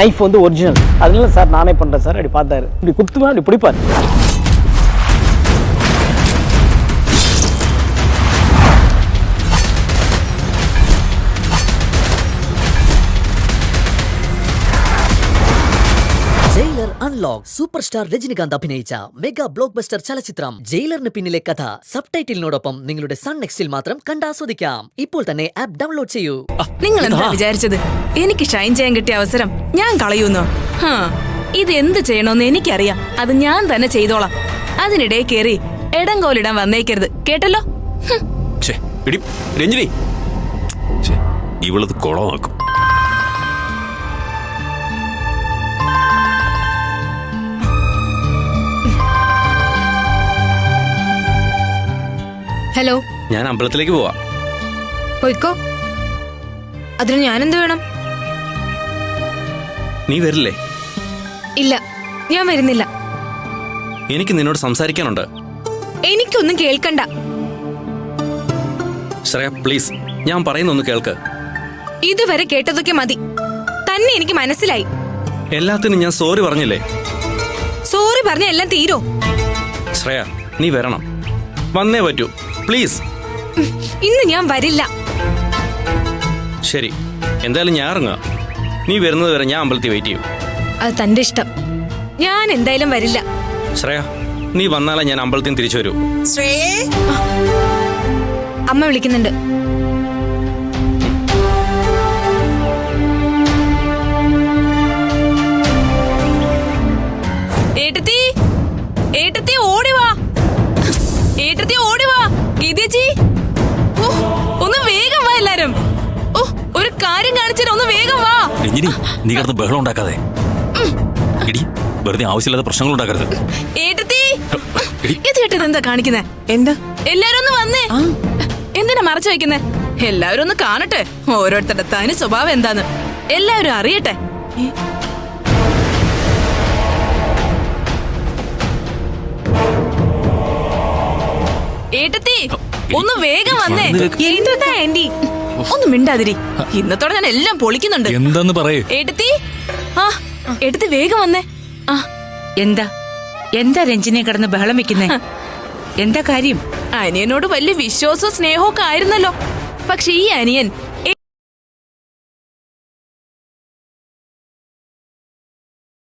Knife வந்து original. அதனால sir நானே பண்ணுறேன் சார். அப்படி பார்த்தாரு, இப்படி குத்துவேன், அப்படி பிடிப்பார். Jailer unlock super star Rajinikanth അഭിനയിച്ച മെഗാ ബ്ലോക്ക് ബസ്റ്റർ ചലച്ചിത്രം ജയിലറിന് പിന്നിലെ കഥ സബ്ടൈറ്റിലിനോടൊപ്പം നിങ്ങളുടെ സൺ നെക്സ്റ്റിൽ മാത്രം കണ്ടാസ്വദിക്കാം. ഇപ്പോൾ തന്നെ ആപ്പ് ഡൗൺലോഡ് ചെയ്യൂ. നിങ്ങൾ എന്താ വിചാരിച്ചത്? എനിക്ക് ഷൈൻ ചെയ്യാൻ കിട്ടിയ അവസരം ഞാൻ കളയുന്നു? ഇത് എന്ത് ചെയ്യണമെന്ന് എനിക്കറിയാം. അത് ഞാൻ തന്നെ ചെയ്തോളാം. അതിനിടെ കേറി എടങ്കോലിടാൻ വന്നേക്കരുത്, കേട്ടല്ലോ? രഞ്ജിനി, ഇവളത് കുളമാക്കും. ഹലോ, ഞാൻ അമ്പലത്തിലേക്ക് പോവാ. പോയിക്കോ. അതിന് ഞാനെന്ത് വേണം? നീ വരില്ലേ? ഇല്ല, ഞാൻ വരുന്നില്ല. എനിക്ക് നിന്നോട് സംസാരിക്കാനുണ്ട്. എനിക്കൊന്നും കേൾക്കണ്ട. ശ്രേയ പ്ലീസ്, ഞാൻ പറയുന്നൊന്ന് കേൾക്ക്. ഇതുവരെ കേട്ടതൊക്കെ മതി. തന്നെ എനിക്ക് മനസ്സിലായി. എല്ലാത്തിനും ഞാൻ സോറി പറഞ്ഞില്ലേ? സോറി പറഞ്ഞ എല്ലാം തീരോ? ശ്രേയ, നീ വരണം, വന്നേ പറ്റൂ, പ്ലീസ്. ഇന്ന് ഞാൻ വരില്ല. ശരി, എന്തായാലും ഞാൻ ഇറങ്ങാം. നീ വരുന്നത് വരെ ഞാൻ അമ്പലത്തിൽ വെയിറ്റ് ചെയ്യും. അത് തന്റെ ഇഷ്ടം. ഞാൻ എന്തായാലും വരില്ല. ശ്രേയ, നീ വന്നാലേ ഞാൻ അമ്പലത്തിൽ നിന്ന് തിരിച്ചു വരൂ. അമ്മ വിളിക്കുന്നുണ്ട്. ഏട്ടത്തി, ഏട്ടത്തി ഓടിവാ, ഏട്ടത്തി ഓടിവാ. ഗീതേച്ചി, ഒന്ന് വേഗം വാ എല്ലാരും. ഒരു കാര്യം കാണിച്ചിട്ട് ഒന്ന് വേഗം വാ. രഞ്ജിനി, നീ കിടന്ന് ബഹളം ഉണ്ടാക്കാതെ. ഇടി, വെറുതെ ആവശ്യമില്ലാത്ത പ്രശ്നങ്ങൾ ഉണ്ടാക്കരുത്. ഏട്ടത്തി, ഇത് കേട്ടത് എന്താ കാണിക്കുന്നേ? എന്താ? എല്ലാരും ഒന്ന് വന്നേ. എന്തിനാ മറച്ചു വെക്കുന്നേ? എല്ലാവരും ഒന്ന് കാണട്ടെ, ഓരോരുത്തരുടെ തനി സ്വഭാവം എന്താന്ന് എല്ലാവരും അറിയട്ടെ. ഏട്ടത്തി, ഒന്ന് വേഗം വന്നേ. എന്താ ആന്റി, ഒന്ന് മിണ്ടാതിരി. ഇന്നത്തോടെ ഞാൻ എല്ലാം പൊളിക്കുന്നുണ്ട്. എന്താന്ന് പറയേ ഏട്ടത്തി. ഏട്ടത്തി വേഗം വന്നേ. എന്താ എന്താ രഞ്ജിനെ കിടന്ന് ബഹളം വെക്കുന്നേ? എന്താ കാര്യം? അനിയനോട് വലിയ വിശ്വാസവും സ്നേഹവും ഒക്കെ ആയിരുന്നല്ലോ. പക്ഷെ ഈ അനിയൻ